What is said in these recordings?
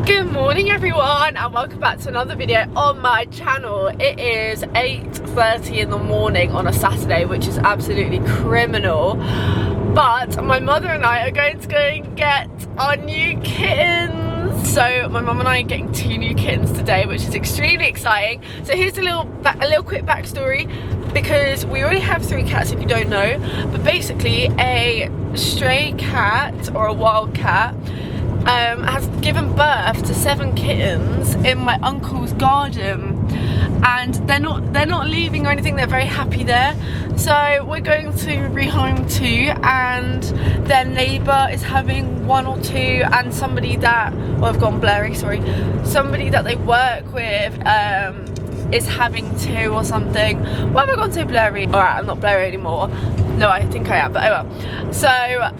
Good morning everyone and welcome back to another video on my channel. It is 8:30 in the morning on a Saturday, which is absolutely criminal, but my mother and I are going to go and get our new kittens. So my mum and I are getting 2 new kittens today, which is extremely exciting. So here's a little quick backstory, because we already have 3 cats if you don't know, but basically a stray cat or a wild cat has given birth to 7 kittens in my uncle's garden, and they're not leaving or anything. They're very happy there. So we're going to rehome 2, and their neighbour is having 1 or 2, and somebody that, well, I've gone blurry, sorry, somebody that they work with is having 2 or something. Why have I gone so blurry? Alright, I'm not blurry anymore. No, I think I am, but oh well. So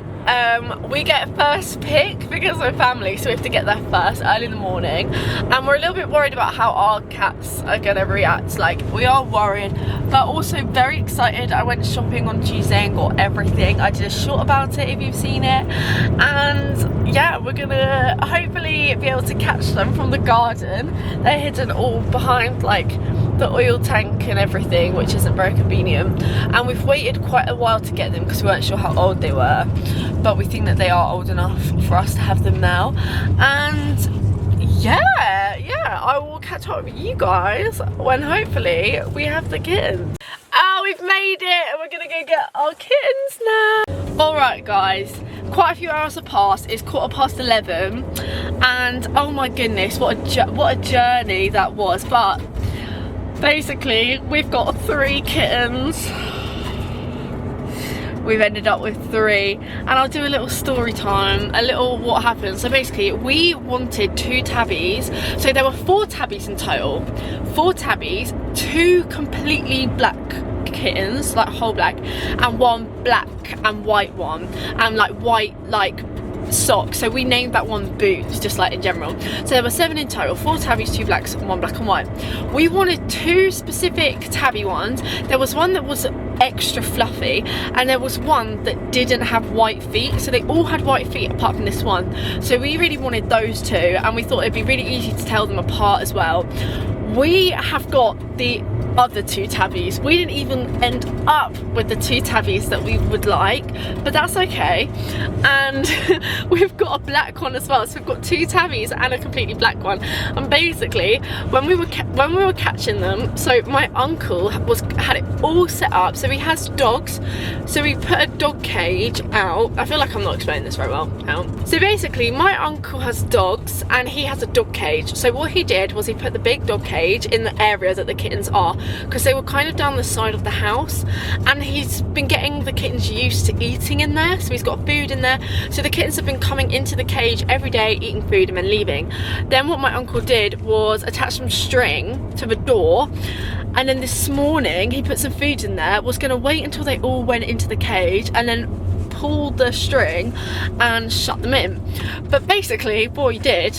we get first pick because we're family, so we have to get there first early in the morning, and we're a little bit worried about how our cats are gonna react. Like, we are worried but also very excited. I went shopping on Tuesday and got everything. I did a short about it if you've seen it, and yeah, we're gonna hopefully be able to catch them from the garden. They're hidden all behind like the oil tank and everything, which isn't very convenient, and we've waited quite a while to get them because we weren't sure how old they were, but we think that they are old enough for us to have them now. And yeah, I will catch up with you guys when hopefully we have the kittens. Oh, we've made it, and we're gonna go get our kittens now. Alright guys, quite a few hours have passed. It's 11:15, and oh my goodness, what a journey that was. But basically we've got 3 kittens. We've ended up with 3, and I'll do a little story time, a little what happened. So basically we wanted 2 tabbies, so there were 4 tabbies in total. 4 tabbies, 2 completely black kittens, like whole black, and 1 black and white one, and like white like socks. So we named that one Boots, just like in general. So there were 7 in total, 4 tabbies, 2 blacks, and 1 black and white. We wanted 2 specific tabby ones. There was one that was extra fluffy, and there was one that didn't have white feet. So they all had white feet apart from this one. So we really wanted those 2, and we thought it'd be really easy to tell them apart as well. We have got the other 2 tabbies. We didn't even end up with the 2 tabbies that we would like, but that's okay. And we've got a black one as well, so we've got 2 tabbies and a completely black one. And basically when we were catching them, so my uncle had it all set up. So he has dogs, so we put a dog cage out. I feel like I'm not explaining this very well now. So basically my uncle has dogs, and he has a dog cage. So what he did was he put the big dog cage in the area that the kittens are, because they were kind of down the side of the house, and he's been getting the kittens used to eating in there. So he's got food in there, so the kittens have been coming into the cage every day, eating food and then leaving. Then what my uncle did was attach some string to the door, and then this morning he put some food in there, was going to wait until they all went into the cage and then pull the string and shut them in. But basically what he did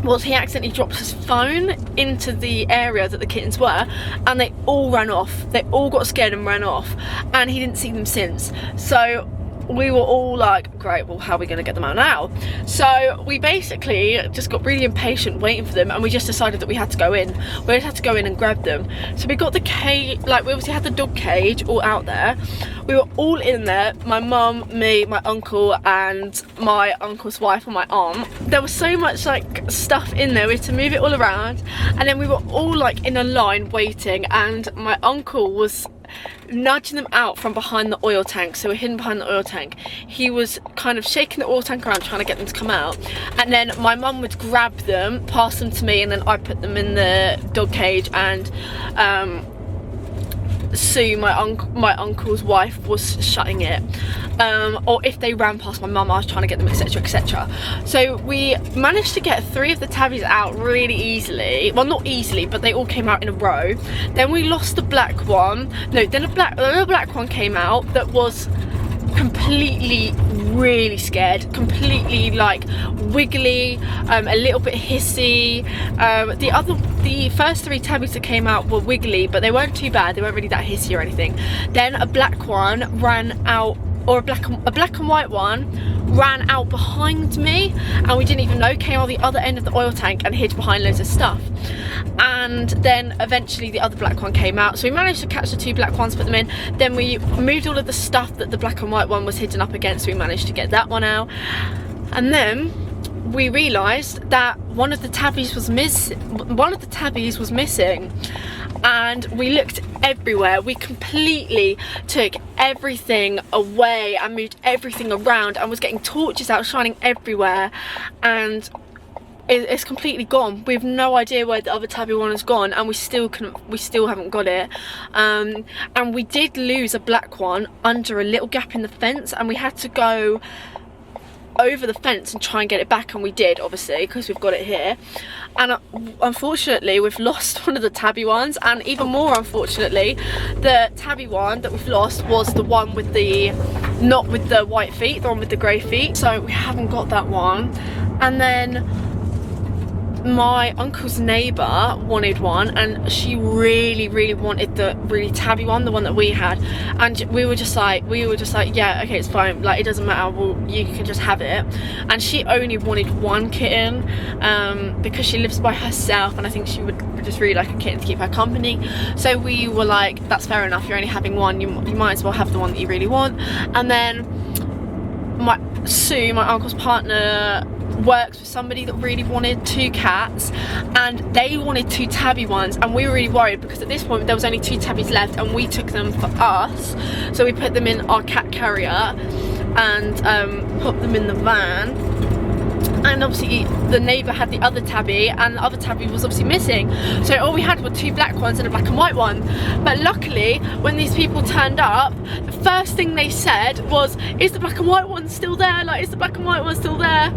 was he accidentally dropped his phone into the area that the kittens were, and they all ran off. They all got scared and ran off, and he didn't see them since. So we were all like, great, well, how are we going to get them out now? So we basically just got really impatient waiting for them, and we just decided that we had to go in. We just had to go in and grab them. So we got the cage, like we obviously had the dog cage all out there. We were all in there, my mum, me, my uncle, and my uncle's wife and my aunt. There was so much like stuff in there, we had to move it all around, and then we were all like in a line waiting, and my uncle was nudging them out from behind the oil tank. So we're hidden behind the oil tank. He was kind of shaking the oil tank around trying to get them to come out, and then my mum would grab them, pass them to me, and then I put them in the dog cage, and Sue, my uncle's wife, was shutting it, or if they ran past my mum, I was trying to get them, etc, etc. So we managed to get 3 of the tabbies out really easily. Well, not easily, but they all came out in a row. Then we lost the black one. No, then a little black one came out that was completely really scared, completely like wiggly, a little bit hissy. The first 3 tabbies that came out were wiggly, but they weren't too bad. They weren't really that hissy or anything. Then a black one ran out or a black and white one ran out behind me, and we didn't even know, came out the other end of the oil tank and hid behind loads of stuff. And then eventually the other black one came out, so we managed to catch the 2 black ones, put them in. Then we moved all of the stuff that the black and white one was hidden up against, so we managed to get that one out. And then we realised that one of the tabbies was missing, and we looked everywhere. We completely took everything away and moved everything around and was getting torches out shining everywhere, and it's completely gone. We have no idea where the other tabby one has gone, and we still haven't got it. And we did lose a black one under a little gap in the fence, and we had to go over the fence and try and get it back, and we did, obviously, because we've got it here. And unfortunately we've lost one of the tabby ones, and even more unfortunately, the tabby one that we've lost was the one with the, not with the white feet, the one with the grey feet, so we haven't got that one. And then my uncle's neighbour wanted one, and she really wanted the really tabby one, the one that we had, and we were just like, yeah, okay, it's fine, like, it doesn't matter, well, you can just have it. And she only wanted one kitten, because she lives by herself, and I think she would just really like a kitten to keep her company. So we were like, that's fair enough, you're only having one, you might as well have the one that you really want. And then Sue, my uncle's partner, works with somebody that really wanted 2 cats, and they wanted 2 tabby ones, and we were really worried because at this point there was only 2 tabbies left, and we took them for us, so we put them in our cat carrier and put them in the van. And obviously the neighbour had the other tabby, and the other tabby was obviously missing, so all we had were 2 black ones and a black and white one. But luckily, when these people turned up, the first thing they said was, is the black and white one still there? Like, is the black and white one still there?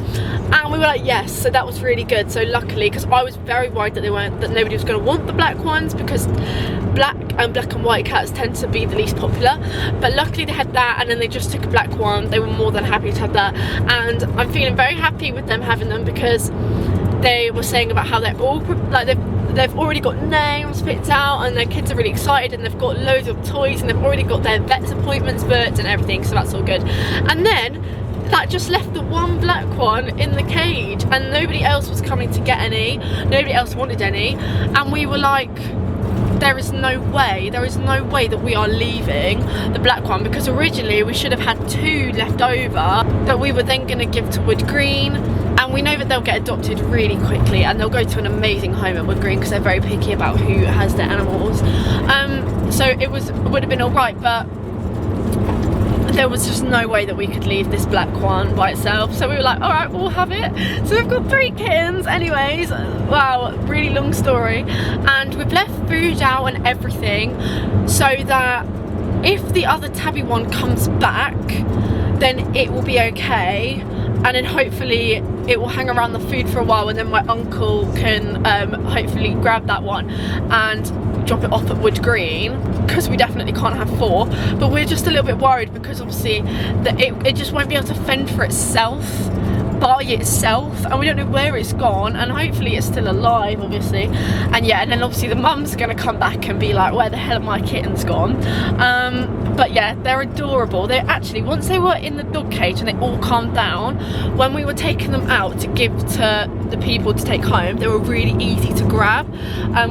And we were like, yes. So that was really good. So luckily, because I was very worried that nobody was going to want the black ones, because black and white cats tend to be the least popular. But luckily they had that, and then they just took a black one. They were more than happy to have that, and I'm feeling very happy with them having them, because they were saying about how they're all like they've already got names picked out, and their kids are really excited, and they've got loads of toys, and they've already got their vet's appointments booked and everything, so that's all good. And then that just left the one black one in the cage, and nobody else was coming to get any, nobody else wanted any, and we were like, there is no way that we are leaving the black one, because originally we should have had 2 left over that we were then going to give to Wood Green, and we know that they'll get adopted really quickly, and they'll go to an amazing home at Wood Green because they're very picky about who has their animals. So it would have been alright, but there was just no way that we could leave this black one by itself, so we were like, alright, we'll have it. So we've got 3 kittens. Anyways, wow, really long story, and we've left food out and everything so that if the other tabby one comes back, then it will be okay, and then hopefully it will hang around the food for a while, and then my uncle can hopefully grab that one and drop it off at Wood Green, because we definitely can't have 4. But we're just a little bit worried because obviously that it just won't be able to fend for itself by itself, and we don't know where it's gone, and hopefully it's still alive, obviously. And yeah, and then obviously the mum's gonna come back and be like, where the hell are my kittens gone? But yeah, they're adorable. They actually, once they were in the dog cage and they all calmed down, when we were taking them out to give to the people to take home, they were really easy to grab,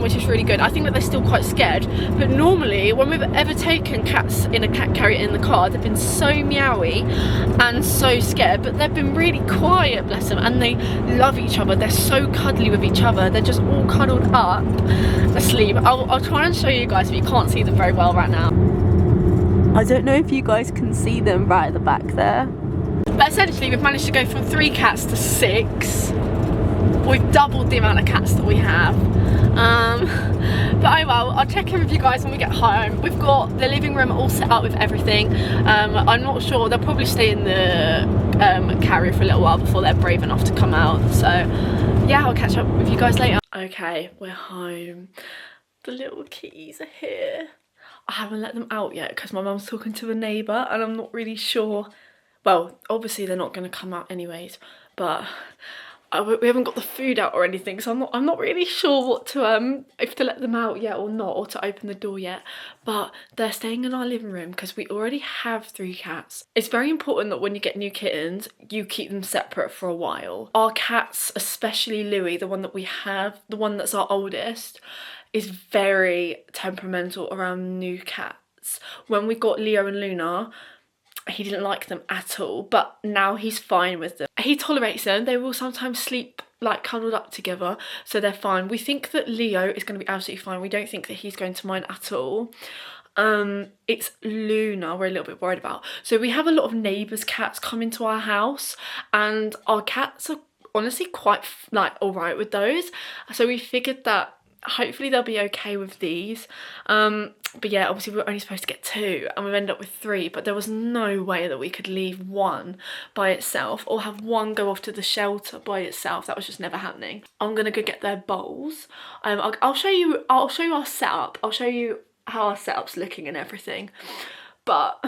which is really good. I think that they're still quite scared, but normally when we've ever taken cats in a cat carrier in the car, they've been so meowy and so scared, but they've been really quiet, bless them, and they love each other. They're so cuddly with each other. They're just all cuddled up asleep. I'll try and show you guys, but you can't see them very well right now. I don't know if you guys can see them right at the back there, but essentially we've managed to go from 3 cats to 6. We've doubled the amount of cats that we have. But oh well, I'll check in with you guys when we get home. We've got the living room all set up with everything. I'm not sure, they'll probably stay in the carrier for a little while before they're brave enough to come out. So yeah, I'll catch up with you guys later. Okay, we're home. The little kitties are here. I haven't let them out yet because my mum's talking to a neighbour, and I'm not really sure. Well, obviously they're not going to come out anyways, but we haven't got the food out or anything, so I'm not really sure what to if to let them out yet or not, or to open the door yet. But they're staying in our living room because we already have 3 cats. It's very important that when you get new kittens, you keep them separate for a while. Our cats, especially Louis, the one that we have, the one that's our oldest, is very temperamental around new cats. When we got Leo and Luna, he didn't like them at all, but now he's fine with them. He tolerates them. They will sometimes sleep like cuddled up together, so they're fine. We think that Leo is going to be absolutely fine. We don't think that he's going to mind at all. It's Luna we're a little bit worried about. So we have a lot of neighbours' cats come into our house, and our cats are honestly quite like all right with those. So we figured that hopefully they'll be okay with these. But yeah, obviously we were only supposed to get 2 and we've ended up with 3, but there was no way that we could leave one by itself or have one go off to the shelter by itself. That was just never happening. I'm gonna go get their bowls. I'll show you our setup. I'll show you how our setup's looking and everything. But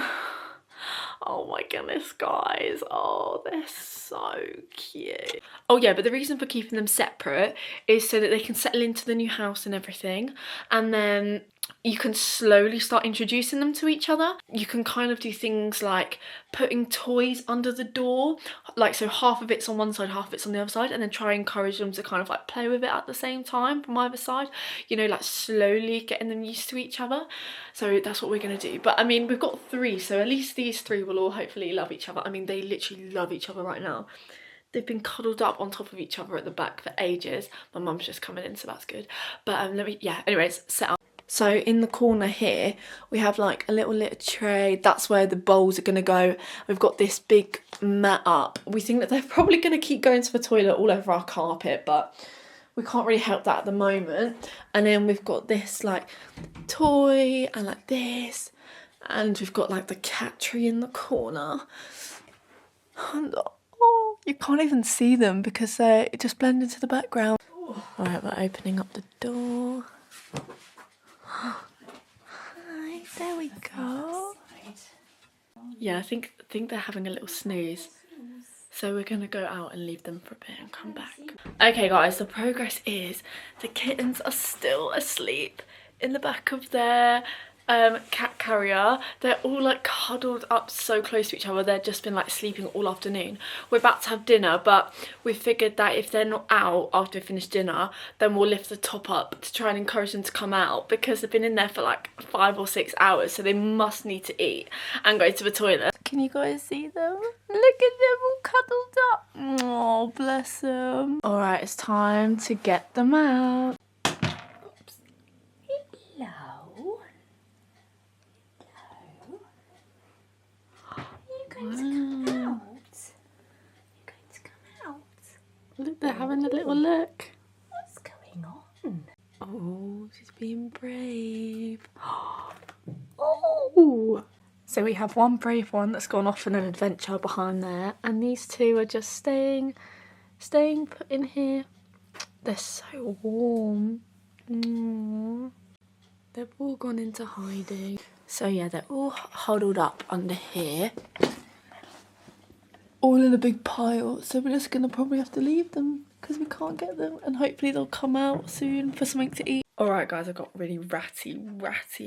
oh my goodness, guys. Oh, they're so cute. Oh yeah, but the reason for keeping them separate is so that they can settle into the new house and everything. And then you can slowly start introducing them to each other. You can kind of do things like putting toys under the door, like so half of it's on one side, half of it's on the other side, and then try and encourage them to kind of like play with it at the same time from either side, you know, like slowly getting them used to each other. So that's what we're gonna do. But I mean, we've got 3, so at least these 3 will all hopefully love each other. I mean, they literally love each other right now. They've been cuddled up on top of each other at the back for ages. My mum's just coming in, so that's good. But anyways, set up. So in the corner here, we have like a little tray. That's where the bowls are gonna go. We've got this big mat up. We think that they're probably gonna keep going to the toilet all over our carpet, but we can't really help that at the moment. And then we've got this like toy and like this. And we've got like the cat tree in the corner. And, oh, you can't even see them because they just blend into the background. Alright, we're opening up the door. Hi, there we go. Yeah, I think they're having a little snooze. So we're gonna go out and leave them for a bit and come back. Okay guys, the progress is the kittens are still asleep in the back of their cat carrier. They're all like cuddled up so close to each other. They've just been like sleeping all afternoon. We're about to have dinner, but we figured that if they're not out after we finish dinner, then we'll lift the top up to try and encourage them to come out, because they've been in there for like 5 or 6 hours, so they must need to eat and go to the toilet. Can you guys see them? Look at them all cuddled up. Oh, bless them. All right, it's time to get them out. Look, they're having a little look. What's going on? Oh, she's being brave. Oh! So we have one brave one that's gone off on an adventure behind there, and these 2 are just staying put in here. They're so warm. They've all gone into hiding. So yeah, they're all huddled up under here. All in a big pile, so we're just gonna probably have to leave them because we can't get them, and hopefully they'll come out soon for something to eat. Alright guys, I've got really ratty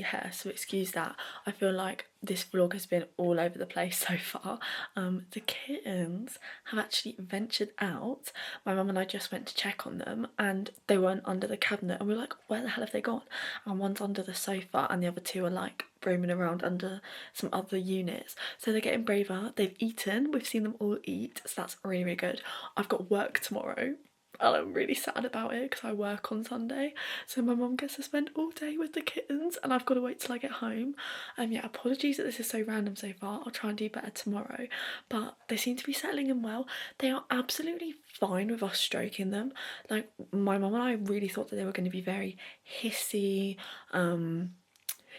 hair, so excuse that. I feel like this vlog has been all over the place so far. The kittens have actually ventured out. My mum and I just went to check on them and they weren't under the cabinet, and we were like, where the hell have they gone? And one's under the sofa and the other 2 are like roaming around under some other units. So they're getting braver. They've eaten. We've seen them all eat, so that's really, really good. I've got work tomorrow. And I'm really sad about it because I work on Sunday, so my mum gets to spend all day with the kittens and I've got to wait till I get home. Yeah, apologies that this is so random so far. I'll try and do better tomorrow, but they seem to be settling in well. They are absolutely fine with us stroking them. Like, my mum and I really thought that they were going to be very hissy,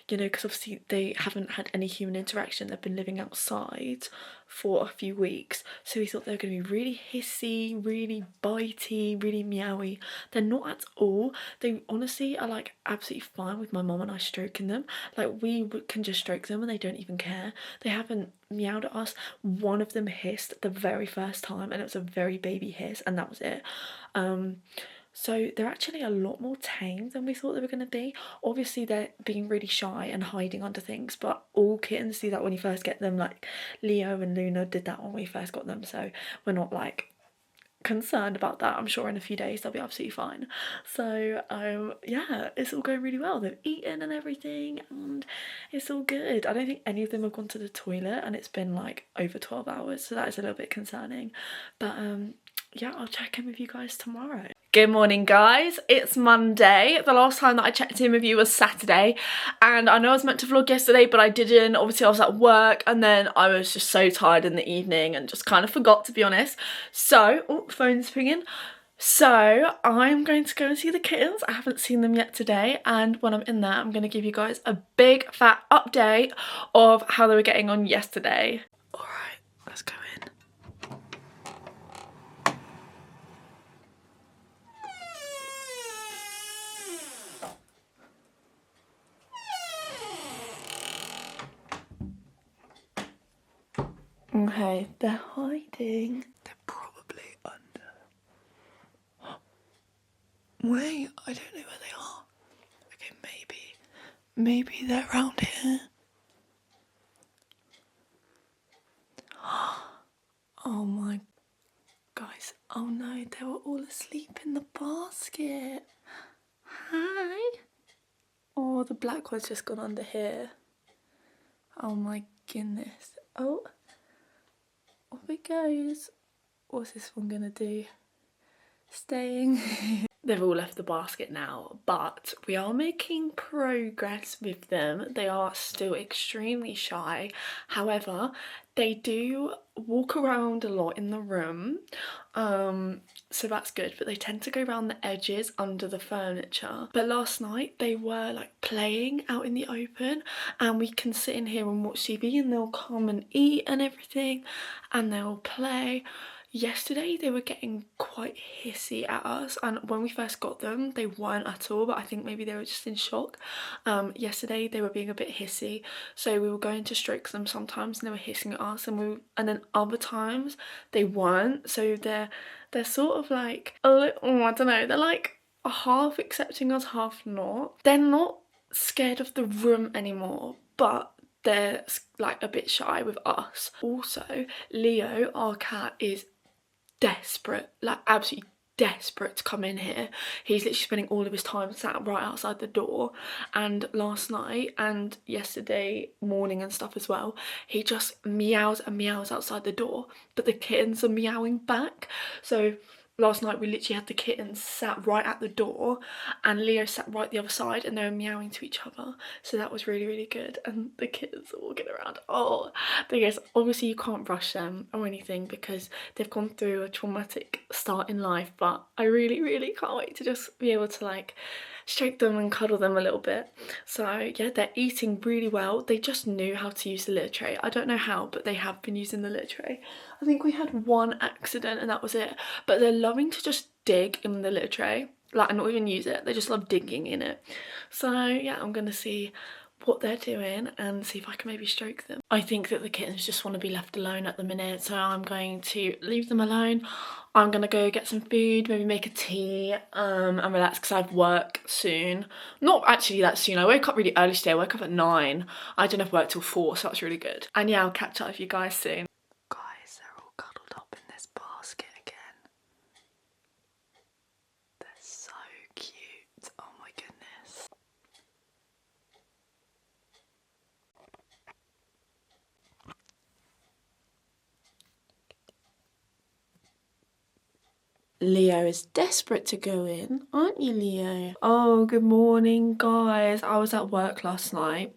you know, because obviously they haven't had any human interaction. They've been living outside for a few weeks, so we thought they were going to be really hissy, really bitey, really meowy. They're not at all. They honestly are like absolutely fine with my mum and I stroking them. Like we can just stroke them and they don't even care. They haven't meowed at us. One of them hissed the very first time, and it was a very baby hiss, and that was it. So they're actually a lot more tame than we thought they were going to be. Obviously they're being really shy and hiding under things, but all kittens do that when you first get them. Like Leo and Luna did that when we first got them, so we're not like concerned about that. I'm sure in a few days they'll be absolutely fine. So yeah, it's all going really well. They've eaten and everything, and it's all good. I don't think any of them have gone to the toilet, and it's been like over 12 hours, so that is a little bit concerning. But yeah, I'll check in with you guys tomorrow. Good morning, guys. It's Monday. The last time that I checked in with you was Saturday, and I know I was meant to vlog yesterday, but I didn't. Obviously I was at work, and then I was just so tired in the evening and just kind of forgot, to be honest. So, oh, phone's ringing. So I'm going to go and see the kittens. I haven't seen them yet today, and when I'm in there I'm going to give you guys a big fat update of how they were getting on yesterday. Alright, let's go in. Okay, they're hiding. They're probably under. Wait, I don't know where they are. Okay, maybe they're around here. Oh my, guys, oh no, they were all asleep in the basket. Hi. Oh, the black one's just gone under here. Oh my goodness. Oh, off it goes. What's this one gonna do? Staying. They've all left the basket now, but we are making progress with them. They are still extremely shy. However, they do walk around a lot in the room, so that's good, but they tend to go around the edges under the furniture. But last night they were like playing out in the open, and we can sit in here and watch TV, and they'll come and eat and everything, and they'll play. Yesterday they were getting quite hissy at us, and when we first got them they weren't at all, but I think maybe they were just in shock. Yesterday they were being a bit hissy, so we were going to stroke them sometimes and they were hissing at us, and then other times they weren't. So they're sort of like a little, I don't know, they're like half accepting us, half not. They're not scared of the room anymore, but they're like a bit shy with us. Also, Leo, our cat, is desperate, like absolutely desperate to come in here. He's literally spending all of his time sat right outside the door, and last night and yesterday morning and stuff as well, he just meows and meows outside the door, but the kittens are meowing back. So last night we literally had the kittens sat right at the door and Leo sat right the other side, and they were meowing to each other, so that was really, really good. And the kittens are walking around. Oh, because obviously you can't rush them or anything because they've gone through a traumatic start in life, but I really, really can't wait to just be able to like stroke them and cuddle them a little bit. So yeah, they're eating really well. They just knew how to use the litter tray. I don't know how, but they have been using the litter tray. I think we had one accident and that was it, but they're loving to just dig in the litter tray, like, and not even use it. They just love digging in it. So yeah, I'm gonna see what they're doing and see if I can maybe stroke them. I think that the kittens just want to be left alone at the minute, so I'm going to leave them alone. I'm gonna go get some food, maybe make a tea, and relax because I have work soon. Not actually that soon. I woke up really early today. I woke up at 9. I didn't have work till 4, so that's really good. And yeah, I'll catch up with you guys soon. Guys, they're all cuddled up in this basket again. They're so cute. Oh my goodness. Leo is desperate to go in, aren't you, Leo? Oh, good morning, guys. I was at work last night,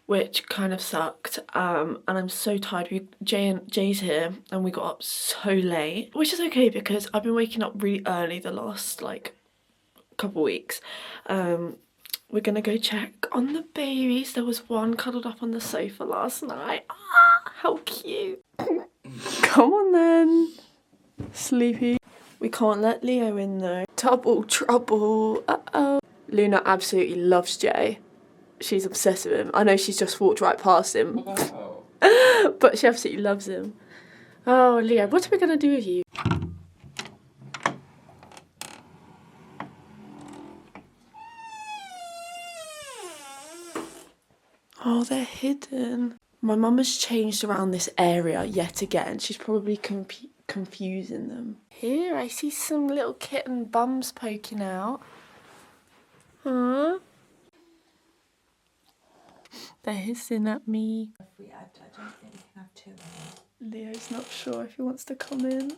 which kind of sucked, and I'm so tired. Jay's here and we got up so late, which is okay because I've been waking up really early the last like couple weeks, we're gonna go check on the babies. There was one cuddled up on the sofa last night. Ah, how cute. Come on then, sleepy. We can't let Leo in though. Double trouble. Uh-oh. Luna absolutely loves Jay. She's obsessed with him. I know she's just walked right past him. Wow. But she absolutely loves him. Oh, Leo, what are we gonna do with you? Oh, they're hidden. My mum has changed around this area yet again. She's probably confusing them. Here, I see some little kitten bums poking out. Huh? They're hissing at me. I don't think we can have two of them. Leo's not sure if he wants to come in.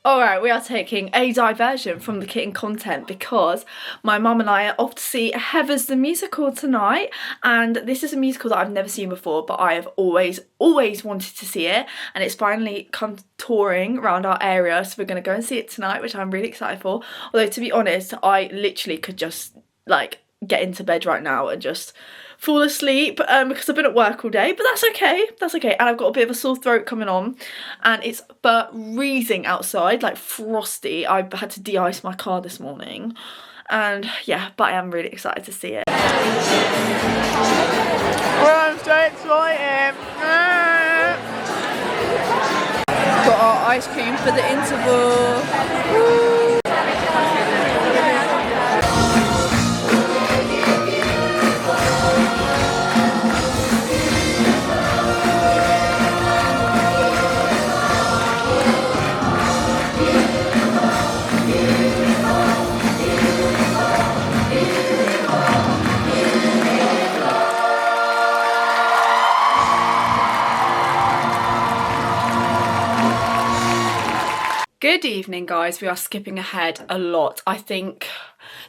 Alright, we are taking a diversion from the kitten content because my mum and I are off to see Heathers the musical tonight, and this is a musical that I've never seen before, but I have always wanted to see it, and it's finally come touring around our area, so we're going to go and see it tonight, which I'm really excited for. Although, to be honest, I literally could just like get into bed right now and just fall asleep because I've been at work all day, but that's okay, and I've got a bit of a sore throat coming on, and it's freezing outside, like frosty. I had to de-ice my car this morning, and yeah, but I am really excited to see it. Oh, I'm so excited. Got our ice cream for the interval. Woo. Good evening, guys. We are skipping ahead a lot. I think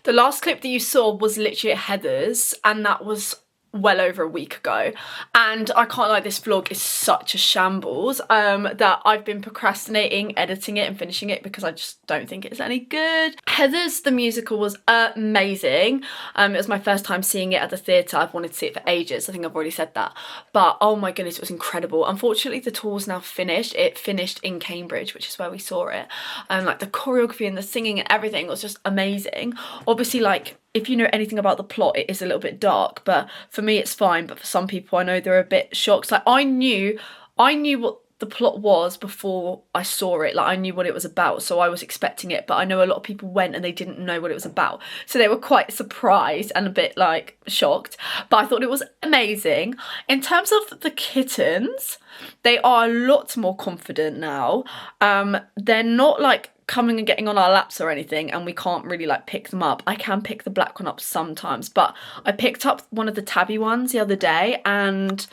the last clip that you saw was literally at Heathers, and that was well over a week ago, and I can't lie, this vlog is such a shambles that I've been procrastinating editing it and finishing it because I just don't think it's any good. Heathers the musical was amazing. It was my first time seeing it at the theatre. I've wanted to see it for ages. I think I've already said that, but oh my goodness, it was incredible. Unfortunately, the tour's now finished. It finished in Cambridge, which is where we saw it. Like the choreography and the singing and everything was just amazing. Obviously, like, if you know anything about the plot, it is a little bit dark, but for me it's fine, but for some people I know they're a bit shocked. Like I knew what the plot was before I saw it, like I knew what it was about, so I was expecting it, but I know a lot of people went and they didn't know what it was about, so they were quite surprised and a bit like shocked, but I thought it was amazing. In terms of the kittens, they are a lot more confident now. They're not like coming and getting on our laps or anything, and we can't really like pick them up. I can pick the black one up sometimes, but I picked up one of the tabby ones the other day, and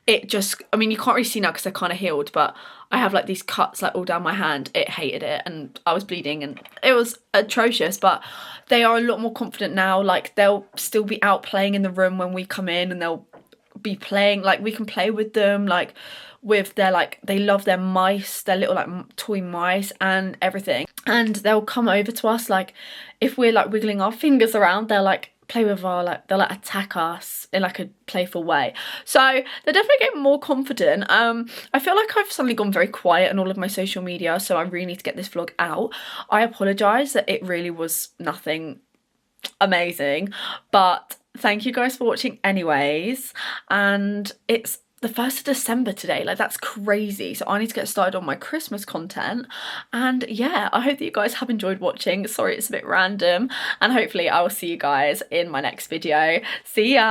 it just, I mean, you can't really see now because they're kind of healed, but I have like these cuts like all down my hand. It hated it and I was bleeding and it was atrocious, but they are a lot more confident now. Like they'll still be out playing in the room when we come in, and they'll be playing, like we can play with them, like with their, like, they love their mice, their little like toy mice and everything, and they'll come over to us, like if we're like wiggling our fingers around, they'll like play with our, like they'll like attack us in like a playful way. So they're definitely getting more confident. I feel like I've suddenly gone very quiet on all of my social media, so I really need to get this vlog out. I apologise that it really was nothing amazing, but thank you guys for watching anyways, and it's the 1st of December today, like that's crazy, so I need to get started on my Christmas content. And yeah, I hope that you guys have enjoyed watching. Sorry it's a bit random, and hopefully I will see you guys in my next video. See ya.